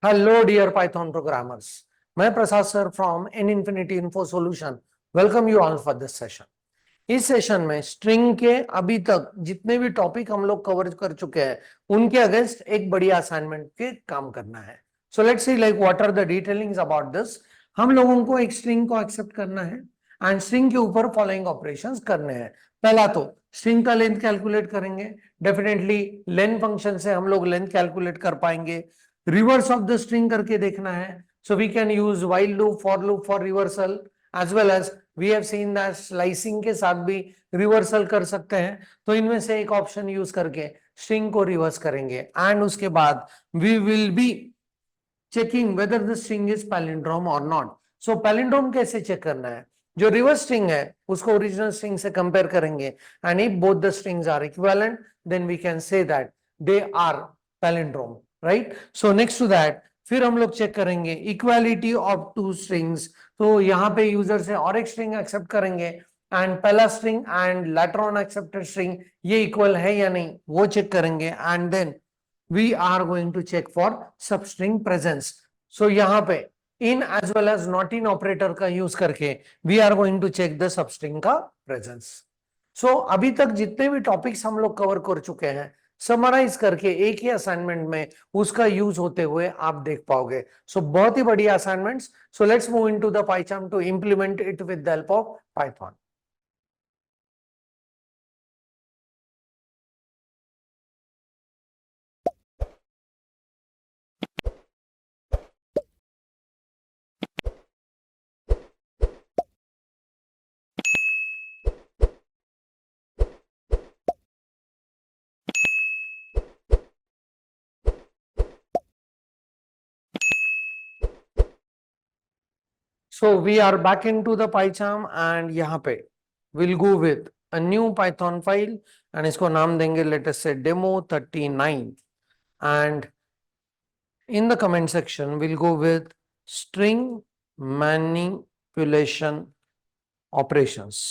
Hello, dear Python programmers. मैं Prasad sir from N Infinity Info Solution welcome you all for this session. इस session में string के अभी तक जितने भी टॉपिक हम लोग कवर कर चुके हैं उनके अगेंस्ट एक बड़ी असाइनमेंट के काम करना है। So let's see like what are the detailings about this. हम लोगों को एक स्ट्रिंग को एक्सेप्ट करना है एंड स्ट्रिंग के ऊपर फॉलोइंग ऑपरेशंस करने हैं। पहला तो स्ट्रिंग का लेंथ कैलकुलेट करेंगे। डेफिनेटली लेंथ फंक्शन से हम लोग लेंथ कैलकुलेट कर पाएंगे। रिवर्स ऑफ द स्ट्रिंग करके देखना है। So we can use while loop for reversal as well as we have seen that slicing के साथ भी रिवर्सल कर सकते हैं। तो इनमें से एक ऑप्शन यूज करके स्ट्रिंग को रिवर्स करेंगे एंड उसके बाद we will be checking whether the string is palindrome और नॉट। सो पैलिंड्रोम कैसे चेक करना है? जो रिवर्स स्ट्रिंग है उसको ओरिजिनल स्ट्रिंग से कंपेयर करेंगे and if both the strings are equivalent then we can say that they are palindrome, right? So next to that फिर हम लोग चेक करेंगे इक्वालिटी ऑफ टू स्ट्रिंग्स। तो यहाँ पे यूजर से और एक स्ट्रिंग एक्सेप्ट करेंगे एंड पहला string and later on accepted string ये इक्वल है या नहीं वो चेक करेंगे and then we are going to check for substring presence. So यहाँ पे in as well as not in operator का यूज करके we are going to check the substring का presence. So अभी तक जितने भी टॉपिक्स हम लोग कवर कर चुके हैं समराइज करके एक ही असाइनमेंट में उसका यूज होते हुए आप देख पाओगे। सो बहुत ही बढ़िया assignments. So let's move into the Python to implement it with the help of Python. So we are back into the PyCharm and यहाँ पे we'll go with a new Python file and इसको नाम देंगे let us say demo39 and in the comment section we'll go with string manipulation operations,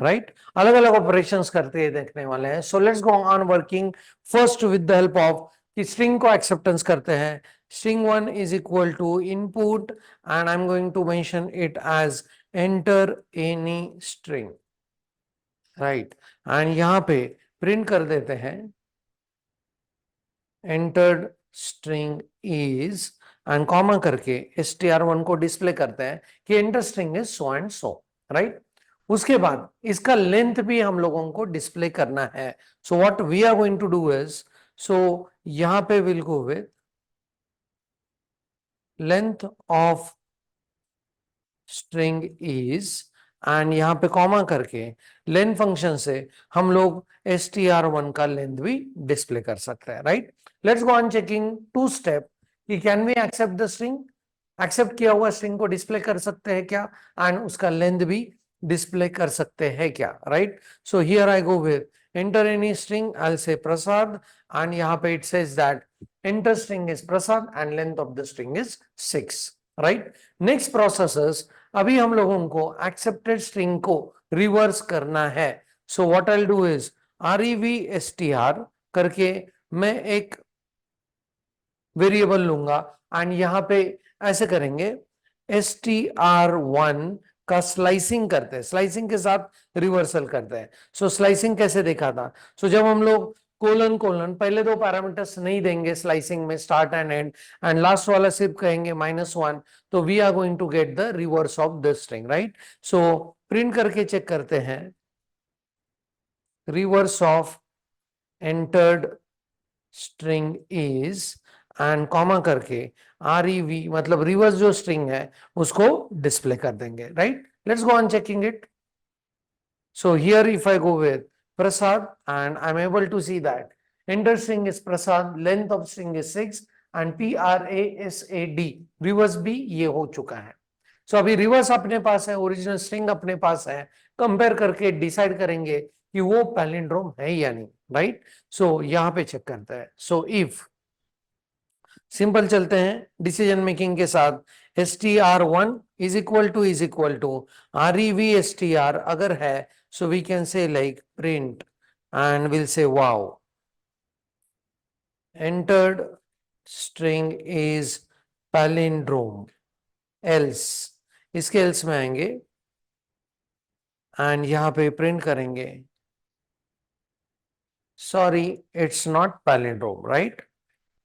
right? अलग अलग operations करते हैं देखने वाले हैं। So let's go on working first with the help of कि string को acceptance करते हैं। string1 is equal to input and I'm going to mention it as enter any string, right? and यहाँ पे print कर देते हैं entered string is and comma करके str1 को डिस्प्ले करते हैं कि enter string is so and so, right? उसके बाद इसका लेंथ भी हम लोगों को डिस्प्ले करना है। So what we are going to do is, so यहां पे will go with length of string is and यहां पे कॉमा करके लेंथ फंक्शन से हम लोग str1 का लेंथ भी डिस्प्ले कर सकते हैं, right? Let's go on checking to step कि can we accept the string. Accept किया हुआ स्ट्रिंग को डिस्प्ले कर सकते हैं क्या एंड उसका लेंथ भी डिस्प्ले कर सकते हैं क्या, right? So here I go with enter any string, I will say Prasad and यहाँ पे it says that enter string is Prasad and length of the string is 6, right? Next process अभी हम लोगों को एक्सेप्टेड स्ट्रिंग को reverse करना है। So what I will do is revstr करके मैं एक वेरिएबल लूंगा एंड यहां पे ऐसे करेंगे str1 का स्लाइसिंग करते हैं, स्लाइसिंग के साथ रिवर्सल करते हैं। सो स्लाइसिंग कैसे देखा था? सो जब हम लोग कोलन कोलन पहले दो पैरामीटर्स नहीं देंगे स्लाइसिंग में start and and and last वाला सिर्फ कहेंगे -1, तो we are going to get the reverse of the string, right? So print करके चेक करते हैं reverse of entered string is and comma करके rev मतलब रिवर्स जो स्ट्रिंग है उसको डिस्प्ले कर देंगे, right? Let's go on checking it. So here if I go with Prasad and I am able to see that enter string is Prasad, length of string is 6 and prasad reverse भी ये हो चुका है। सो अभी reverse अपने पास है, original string अपने पास है, कंपेयर करके डिसाइड करेंगे कि वो पैलिंड्रोम है या नहीं, राइट? सो यहां पे चेक करते हैं। सो इफ सिंपल चलते हैं डिसीजन मेकिंग के साथ, str1 is equal to revstr अगर है so we can say like print and will say wow entered string is palindrome else, इसके else में आएंगे एंड यहां पे प्रिंट करेंगे sorry, it's not palindrome, right?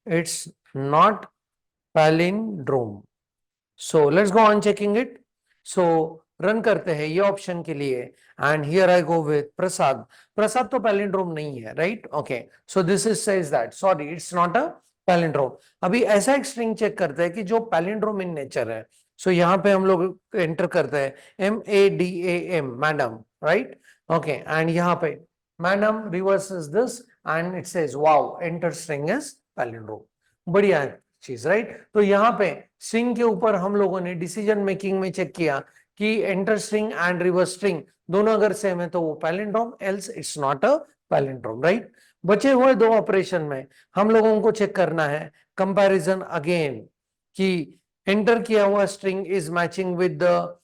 It's not palindrome. So let's go on checking it. So run करते हैं ये option के लिए and here I go with Prasad. Prasad तो पैलिंड्रोम नहीं है, right? Okay, so this is says that sorry it's not a palindrome. अभी ऐसा एक स्ट्रिंग चेक करते हैं कि जो पैलिंड्रोम इन नेचर है. सो यहाँ पे हम लोग एंटर करते हैं MADAM, madam, right? Okay, and यहाँ पे madam reverses this and it says wow enter string is palindrome. बढ़िया है चीज, राइट? तो यहाँ पे स्ट्रिंग के ऊपर हम लोगों ने डिसीजन मेकिंग में चेक किया कि enter string and reverse string दोनों अगर सेम है तो वो palindrome, else it's not a palindrome, right? बचे हुए दो ऑपरेशन में हम लोगों को चेक करना है कंपैरिजन अगेन कि एंटर किया हुआ string is matching with the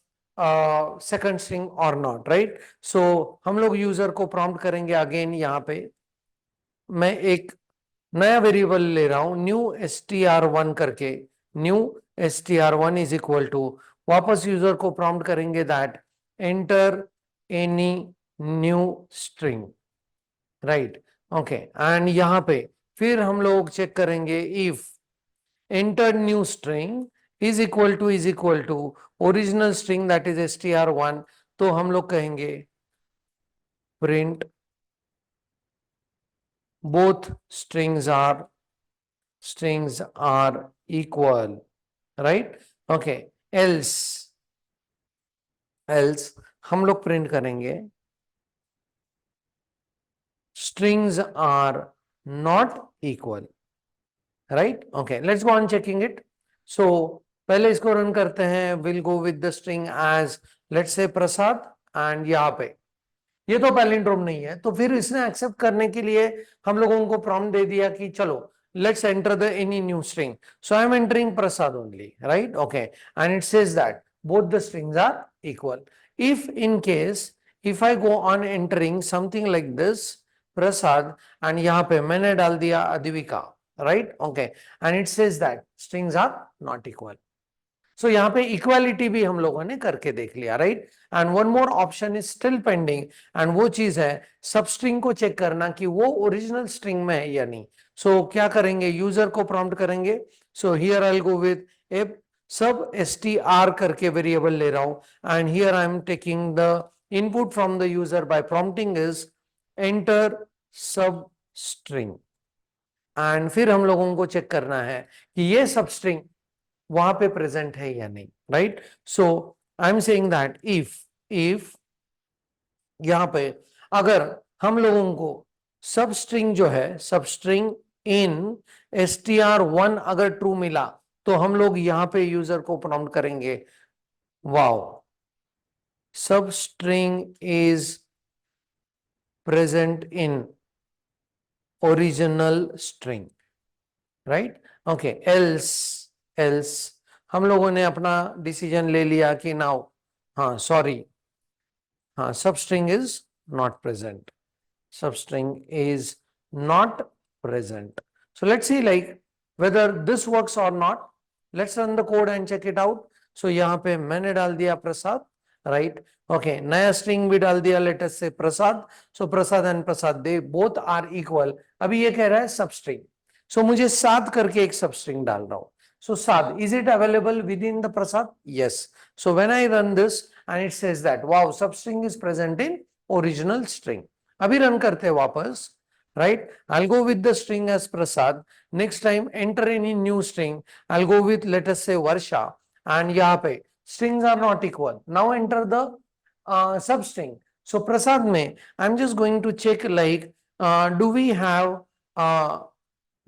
second string और नॉट, राइट? सो हम लोग यूजर को प्रॉम्प्ट करेंगे अगेन. यहाँ पे मैं एक नया वेरिएबल ले रहा हूं न्यू str1 करके. New str1 is equal to, वापस यूजर को प्रॉम्प्ट करेंगे that enter any new string, right? Okay, and यहां पे फिर हम लोग चेक करेंगे if enter new string is equal to original string that is str1, तो हम लोग कहेंगे print both strings are equal, right? Okay, else हम लोग प्रिंट करेंगे strings are not equal, right? Okay, let's go on checking it. So पहले इसको run करते हैं. we'll go with the string as let's say Prasad and यहाँ पे ये तो पैलिंड्रोम नहीं है, तो फिर इसने एक्सेप्ट करने के लिए हम लोगों को प्रॉम्प्ट दे दिया कि चलो let's enter the any new string. So I am entering Prasad only, right? Okay, and it says that both the strings are equal. If in case if I go on entering something like this Prasad and यहाँ पे मैंने डाल दिया Advika, right? Okay, and it says that strings are not equal. So यहाँ पे equality भी हम लोगों ने करके देख लिया, right? And one more option is still pending and वो चीज है सब स्ट्रिंग को चेक करना कि वो ओरिजिनल स्ट्रिंग में है या नहीं. सो क्या करेंगे, यूजर को प्रॉम्प्ट करेंगे. So here I will go with a sub str करके वेरिएबल ले रहा हूं and here I am taking the input from the user by prompting is enter sub string. And फिर हम लोगों को चेक करना है कि ये सब स्ट्रिंग वहां पे प्रेजेंट है या नहीं, right? So I am saying that if यहां पे अगर हम लोगों को सब स्ट्रिंग जो है सब स्ट्रिंग इन str1 अगर ट्रू मिला तो हम लोग यहां पे यूजर को प्रॉम्प्ट करेंगे वाओ सब string is present in original string, right? Okay, else हम लोगों ने अपना डिसीजन ले लिया कि नाउ हाँ सॉरी हाँ sub string is not present, sub string is not present. So let's see like whether this works और not. Let's run the code and check it out. So यहाँ पे मैंने डाल दिया प्रसाद, राइट? ओके, नया string भी डाल दिया let us say Prasad. So Prasad and Prasad they both are equal. अभी ये कह रहा है सब स्ट्रिंग, सो मुझे सात करके एक सब स्ट्रिंग डाल रहा हूं. So Sad, is it available within the Prasad? Yes. So when I run this and it says that wow substring is present in original string. अभी run करते हैं वापस, right? I'll go with the string as Prasad. Next time enter any new string. I'll go with let us say Varsha and यहाँ पे strings are not equal. Now enter the substring. So Prasad में I'm just going to check like do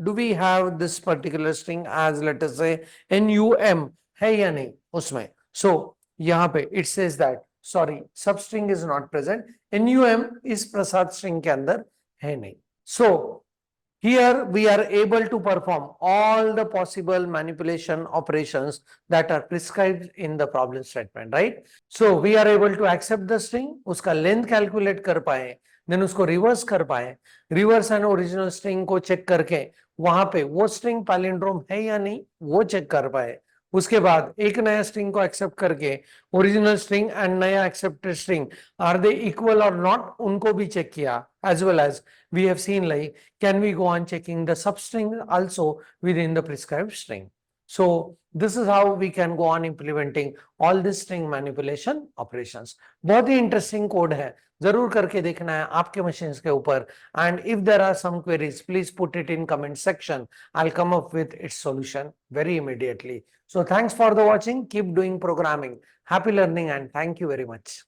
we have this particular string as let us say num है या नहीं उसमें. So यहाँ पे it says that sorry substring is not present, num इस प्रसाद string के अंदर है नहीं. So here we are able to perform all the possible manipulation operations that are prescribed in the problem statement, right? So we are able to accept the string, उसका length calculate कर पाए, then उसको reverse कर पाए, reverse and original string को check करके वहां पे वो स्ट्रिंग पैलिंड्रोम है या नहीं वो चेक कर पाए, उसके बाद एक नया स्ट्रिंग को एक्सेप्ट करके ओरिजिनल स्ट्रिंग एंड नया accepted string are they equal और नॉट उनको भी चेक किया, as well as we have seen like can we go on checking the substring also within the prescribed string. So this is how we can go on implementing all this string manipulation operations. बहुत ही interesting code है, जरूर करके देखना है आपके machines के ऊपर. And if there are some queries please put it in comment section. I'll come up with its solution very immediately. So thanks for the watching. Keep doing programming. Happy learning and thank you very much.